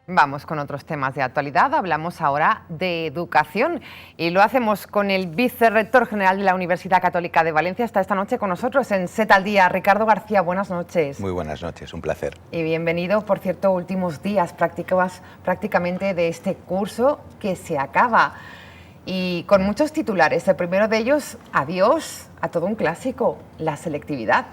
Vamos con otros temas de actualidad. Hablamos ahora de educación y lo hacemos con el vicerrector general de la Universidad Católica de Valencia. Está esta noche con nosotros en SET al Día. Ricardo García, buenas noches. Muy buenas noches, un placer. Y bienvenido, por cierto, últimos días prácticamente de este curso que se acaba. Y con muchos titulares. El primero de ellos, adiós a todo un clásico, la selectividad.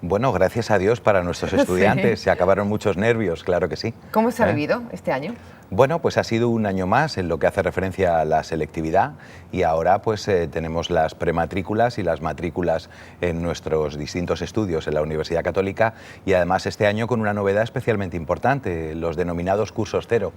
Bueno, gracias a Dios para nuestros estudiantes, Sí. Se acabaron muchos nervios, claro que sí. ¿Cómo se ha vivido este año? Bueno, pues ha sido un año más en lo que hace referencia a la selectividad y ahora pues tenemos las prematrículas y las matrículas en nuestros distintos estudios en la Universidad Católica y además este año con una novedad especialmente importante, los denominados cursos cero,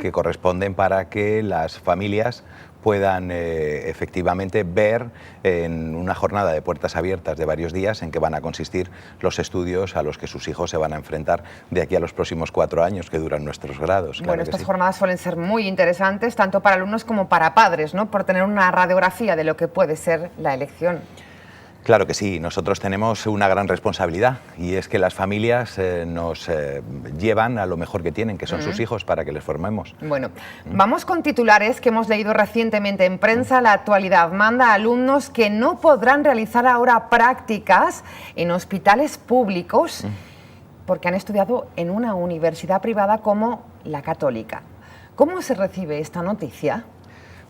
que corresponden para que las familias puedan efectivamente ver en una jornada de puertas abiertas de varios días en que van a consistir los estudios a los que sus hijos se van a enfrentar de aquí a los próximos 4 años que duran nuestros grados. Bueno, estas jornadas suelen ser muy interesantes, tanto para alumnos como para padres, ¿no? Por tener una radiografía de lo que puede ser la elección. Claro que sí, nosotros tenemos una gran responsabilidad y es que las familias nos llevan a lo mejor que tienen, que son sus hijos, para que les formemos. Bueno, vamos con titulares que hemos leído recientemente en prensa. La actualidad manda a alumnos que no podrán realizar ahora prácticas en hospitales públicos porque han estudiado en una universidad privada como la Católica. ¿Cómo se recibe esta noticia?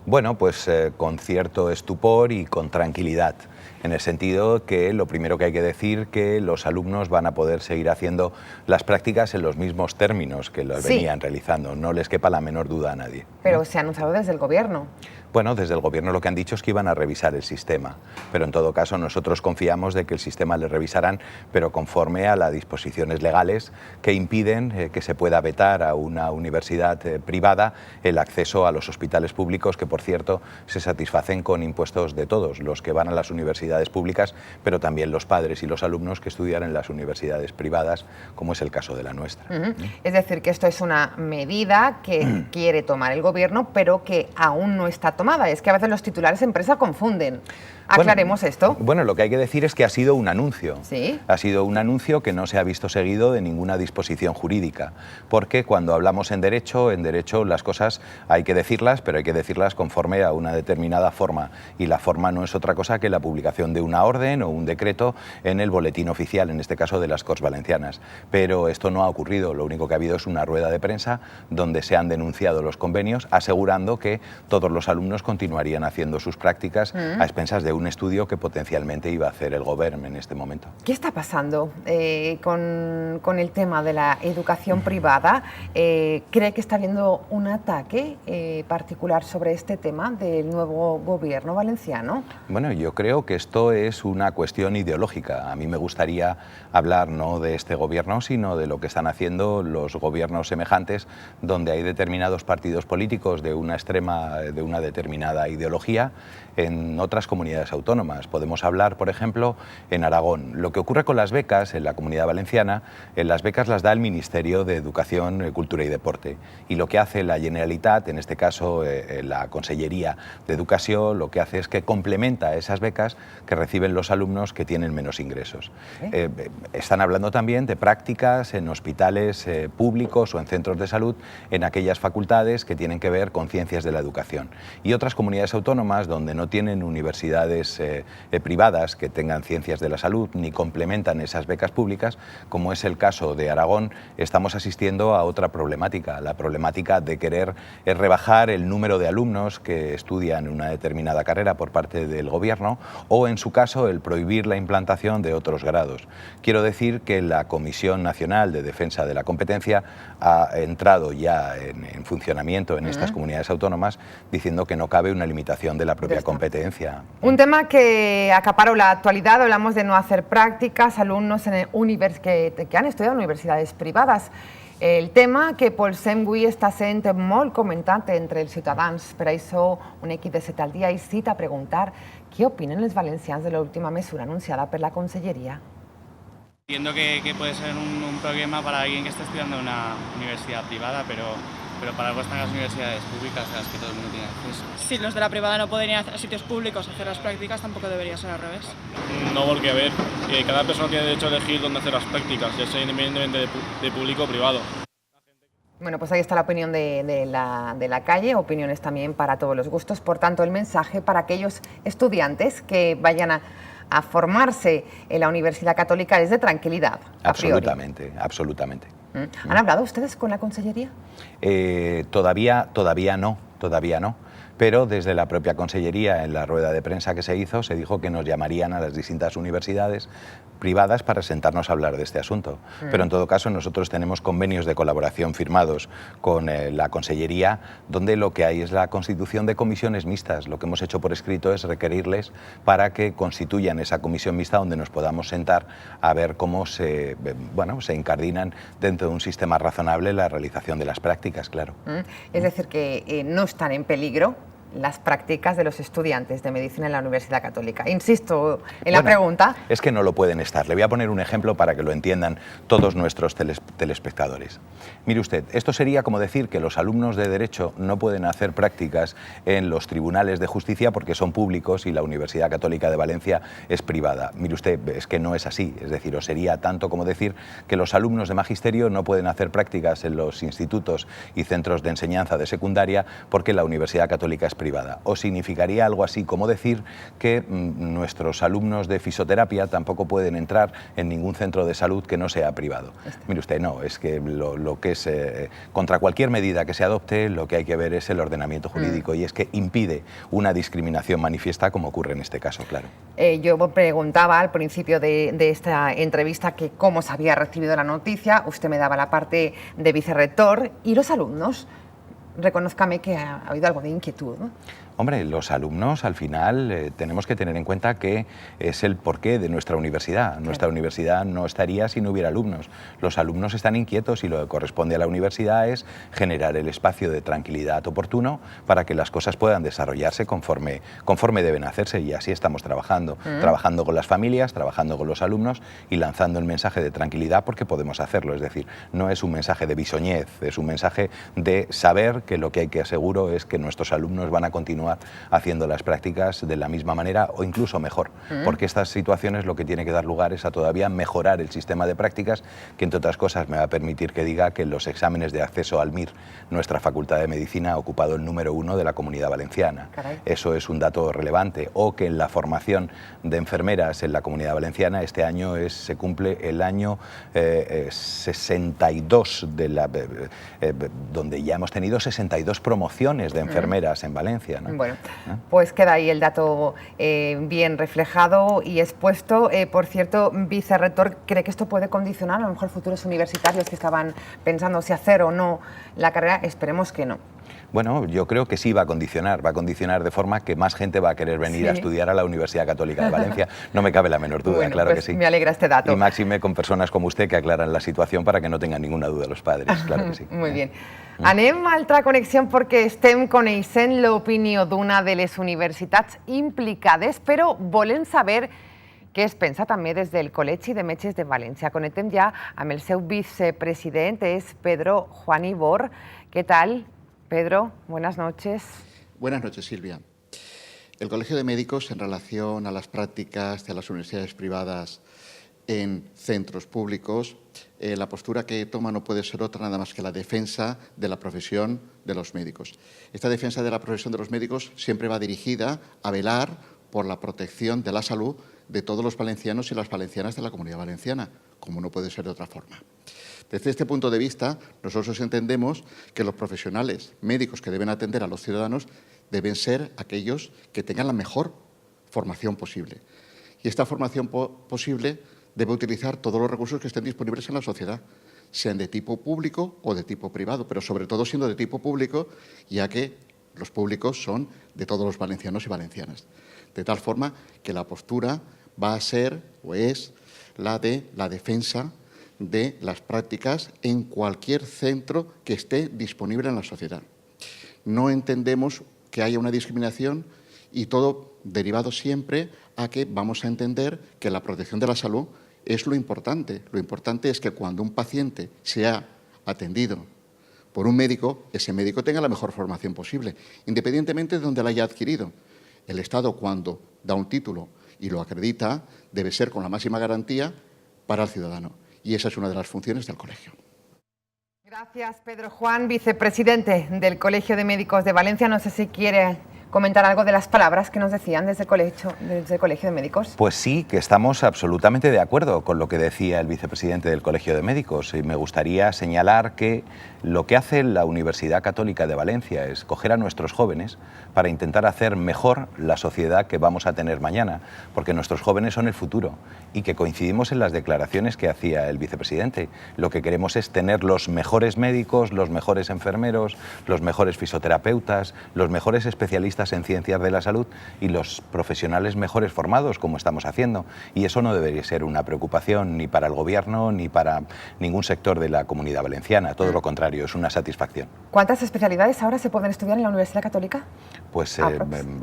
Bueno, pues con cierto estupor y con tranquilidad, en el sentido que lo primero que hay que decir que los alumnos van a poder seguir haciendo las prácticas en los mismos términos que las venían realizando, no les quepa la menor duda a nadie. Pero se ha anunciado desde el Gobierno. Bueno, desde el Gobierno lo que han dicho es que iban a revisar el sistema, pero en todo caso nosotros confiamos de que el sistema le revisarán, pero conforme a las disposiciones legales que impiden que se pueda vetar a una universidad privada el acceso a los hospitales públicos, que por cierto se satisfacen con impuestos de todos, los que van a las universidades públicas, pero también los padres y los alumnos que estudian en las universidades privadas, como es el caso de la nuestra. Es decir, que esto es una medida que quiere tomar el Gobierno, pero que aún no está tomada. Es que a veces los titulares en prensa confunden. Aclaremos esto. Bueno, lo que hay que decir es que ha sido un anuncio. ¿Sí? Ha sido un anuncio que no se ha visto seguido de ninguna disposición jurídica, porque cuando hablamos en derecho las cosas hay que decirlas, pero hay que decirlas conforme a una determinada forma, y la forma no es otra cosa que la publicación de una orden o un decreto en el boletín oficial, en este caso de las Corts Valencianas. Pero esto no ha ocurrido, lo único que ha habido es una rueda de prensa donde se han denunciado los convenios, asegurando que todos los alumnos continuarían haciendo sus prácticas a expensas de un estudio que potencialmente iba a hacer el Gobierno en este momento. ¿Qué está pasando con el tema de la educación privada? ¿Cree que está habiendo un ataque particular sobre este tema del nuevo Gobierno valenciano? Bueno, yo creo que esto es una cuestión ideológica. A mí me gustaría hablar no de este Gobierno, sino de lo que están haciendo los gobiernos semejantes, donde hay determinados partidos políticos de una determinada ideología en otras comunidades autónomas. Podemos hablar, por ejemplo, en Aragón. Lo que ocurre con las becas en la Comunidad Valenciana, las becas las da el Ministerio de Educación, Cultura y Deporte. Y lo que hace la Generalitat, en este caso la Consellería de Educación, lo que hace es que complementa esas becas que reciben los alumnos que tienen menos ingresos. Están hablando también de prácticas en hospitales públicos o en centros de salud en aquellas facultades que tienen que ver con ciencias de la educación. Y otras comunidades autónomas donde no tienen universidades privadas que tengan ciencias de la salud ni complementan esas becas públicas, como es el caso de Aragón, estamos asistiendo a otra problemática, la problemática de querer rebajar el número de alumnos que estudian una determinada carrera por parte del Gobierno o, en su caso, el prohibir la implantación de otros grados. Quiero decir que la Comisión Nacional de Defensa de la Competencia ha entrado ya en funcionamiento en estas comunidades autónomas diciendo que no cabe una limitación de la propia competencia. Un tema que acaparó la actualidad, hablamos de no hacer prácticas, alumnos que han estudiado en universidades privadas. El tema que Polsem avui està sent molt comentat entre els ciutadans. Per això un equip de SET al Dia i cita a preguntar què opinen els valencians de l'última mesura anunciada per la Conselleria. Entiendo que puede ser un problema para alguien que está estudiando en una universidad privada, pero para algo están las universidades públicas a las que todo el mundo tiene acceso. Si los de la privada no podrían ir a sitios públicos a hacer las prácticas, tampoco debería ser al revés. No, porque a ver, cada persona tiene derecho a elegir dónde hacer las prácticas, ya sea independientemente de público o privado. Bueno, pues ahí está la opinión de la calle, opiniones también para todos los gustos. Por tanto, el mensaje para aquellos estudiantes que vayan a formarse en la Universidad Católica es de tranquilidad. Absolutamente, absolutamente. ¿Han hablado ustedes con la Consellería? Todavía no. Pero desde la propia Consellería, en la rueda de prensa que se hizo, se dijo que nos llamarían a las distintas universidades privadas para sentarnos a hablar de este asunto. Pero en todo caso nosotros tenemos convenios de colaboración firmados con la Consellería, donde lo que hay es la constitución de comisiones mixtas. Lo que hemos hecho por escrito es requerirles para que constituyan esa comisión mixta donde nos podamos sentar a ver cómo se incardinan dentro de un sistema razonable la realización de las prácticas, claro. Es decir, que no están en peligro las prácticas de los estudiantes de medicina en la Universidad Católica. Insisto en la pregunta. Es que no lo pueden estar. Le voy a poner un ejemplo para que lo entiendan todos nuestros telespectadores. Mire usted, esto sería como decir que los alumnos de Derecho no pueden hacer prácticas en los tribunales de justicia porque son públicos y la Universidad Católica de Valencia es privada. Mire usted, es que no es así. Es decir, o sería tanto como decir que los alumnos de magisterio no pueden hacer prácticas en los institutos y centros de enseñanza de secundaria porque la Universidad Católica es privada. O significaría algo así como decir que nuestros alumnos de fisioterapia tampoco pueden entrar en ningún centro de salud que no sea privado. Mire usted, no, es que lo que es contra cualquier medida que se adopte, lo que hay que ver es el ordenamiento jurídico y es que impide una discriminación manifiesta como ocurre en este caso, claro. Yo preguntaba al principio de esta entrevista que cómo se había recibido la noticia, usted me daba la parte de vicerrector y los alumnos. Reconózcame que ha habido algo de inquietud, ¿no? Hombre, los alumnos al final tenemos que tener en cuenta que es el porqué de nuestra universidad. Claro. Nuestra universidad no estaría si no hubiera alumnos. Los alumnos están inquietos y lo que corresponde a la universidad es generar el espacio de tranquilidad oportuno para que las cosas puedan desarrollarse conforme deben hacerse y así estamos trabajando. Trabajando con las familias, trabajando con los alumnos y lanzando el mensaje de tranquilidad porque podemos hacerlo. Es decir, no es un mensaje de bisoñez, es un mensaje de saber que lo que hay que asegurar es que nuestros alumnos van a continuar haciendo las prácticas de la misma manera o incluso mejor, porque estas situaciones lo que tiene que dar lugar es a todavía mejorar el sistema de prácticas, que entre otras cosas me va a permitir que diga que en los exámenes de acceso al MIR nuestra Facultad de Medicina ha ocupado el número 1 de la Comunidad Valenciana. Caray. Eso es un dato relevante. O que en la formación de enfermeras en la Comunidad Valenciana este año se cumple el año 62 donde ya hemos tenido 62 promociones de enfermeras en Valencia, ¿no? Bueno, pues queda ahí el dato bien reflejado y expuesto. Por cierto, vicerrector, ¿cree que esto puede condicionar a lo mejor futuros universitarios que estaban pensando si hacer o no la carrera? Esperemos que no. Bueno, yo creo que sí va a condicionar de forma que más gente va a querer venir a estudiar a la Universidad Católica de Valencia. No me cabe la menor duda, bueno, claro pues que sí. Me alegra este dato. Y máxime con personas como usted que aclaran la situación para que no tengan ninguna duda los padres, claro que sí. Muy bien. Anem a altra connexió perquè estem coneixent l'opinió d'una de les universitats implicades, però volem saber què es pensa també des del Col·legi de Metges de València. Connectem ja amb el seu vicepresident, és Pedro Juan Ibor. ¿Qué tal, Pedro? Buenas noches. Buenas noches, Silvia. El Colegio de Médicos, en relación a las prácticas de las universidades privadas en centros públicos, la postura que toma no puede ser otra nada más que la defensa de la profesión de los médicos. Esta defensa de la profesión de los médicos siempre va dirigida a velar por la protección de la salud de todos los valencianos y las valencianas de la Comunidad Valenciana, como no puede ser de otra forma. Desde este punto de vista, nosotros entendemos que los profesionales médicos que deben atender a los ciudadanos deben ser aquellos que tengan la mejor formación posible. Y esta formación posible debe utilizar todos los recursos que estén disponibles en la sociedad, sean de tipo público o de tipo privado, pero sobre todo siendo de tipo público, ya que los públicos son de todos los valencianos y valencianas. De tal forma que la postura va a ser o es la de la defensa de las prácticas en cualquier centro que esté disponible en la sociedad. No entendemos que haya una discriminación y todo derivado siempre a que vamos a entender que la protección de la salud es lo importante. Lo importante es que cuando un paciente sea atendido por un médico, ese médico tenga la mejor formación posible, independientemente de donde la haya adquirido. El Estado, cuando da un título y lo acredita, debe ser con la máxima garantía para el ciudadano. Y esa es una de las funciones del colegio. Gracias, Pedro Juan, vicepresidente del Colegio de Médicos de Valencia. No sé si quiere comentar algo de las palabras que nos decían desde el Colegio de Médicos. Pues sí, que estamos absolutamente de acuerdo con lo que decía el vicepresidente del Colegio de Médicos, y me gustaría señalar que lo que hace la Universidad Católica de Valencia es coger a nuestros jóvenes para intentar hacer mejor la sociedad que vamos a tener mañana, porque nuestros jóvenes son el futuro, y que coincidimos en las declaraciones que hacía el vicepresidente. Lo que queremos es tener los mejores médicos, los mejores enfermeros, los mejores fisioterapeutas, los mejores especialistas en ciencias de la salud y los profesionales mejores formados, como estamos haciendo. Y eso no debería ser una preocupación ni para el Gobierno ni para ningún sector de la Comunidad Valenciana. Todo lo contrario, es una satisfacción. ¿Cuántas especialidades ahora se pueden estudiar en la Universidad Católica? Pues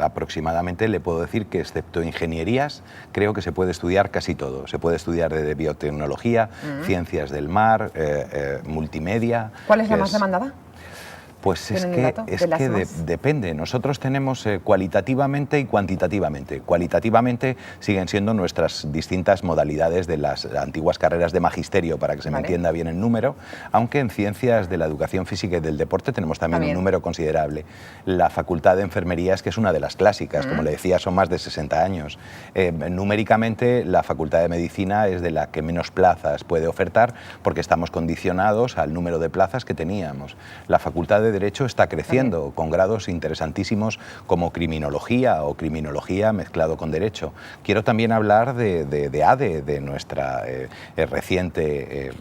aproximadamente le puedo decir que, excepto ingenierías, creo que se puede estudiar casi todo. Se puede estudiar de biotecnología, ciencias del mar, multimedia. ¿Cuál es la más demandada? Pues es que depende. Nosotros tenemos cualitativamente y cuantitativamente. Cualitativamente siguen siendo nuestras distintas modalidades de las antiguas carreras de magisterio, para que se me entienda bien el número, aunque en ciencias de la educación física y del deporte tenemos también un número considerable. La Facultad de Enfermería es que es una de las clásicas, como le decía, son más de 60 años. Numéricamente, la Facultad de Medicina es de la que menos plazas puede ofertar, porque estamos condicionados al número de plazas que teníamos. La Facultad de Derecho está creciendo con grados interesantísimos como criminología o criminología mezclado con derecho. Quiero también hablar de ADE, de nuestra reciente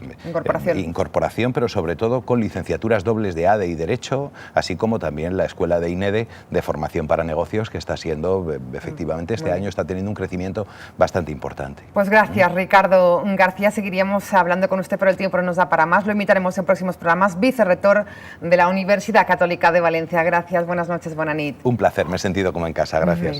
incorporación, pero sobre todo con licenciaturas dobles de ADE y Derecho, así como también la Escuela de INEDE de Formación para Negocios, que está siendo, efectivamente, este año está teniendo un crecimiento bastante importante. Pues gracias, Ricardo García. Seguiríamos hablando con usted, pero el tiempo no nos da para más. Lo invitaremos en próximos programas. Vicerrector de la Universidad Católica de Valencia. Gracias, buenas noches, buena nit. Un placer, me he sentido como en casa, gracias.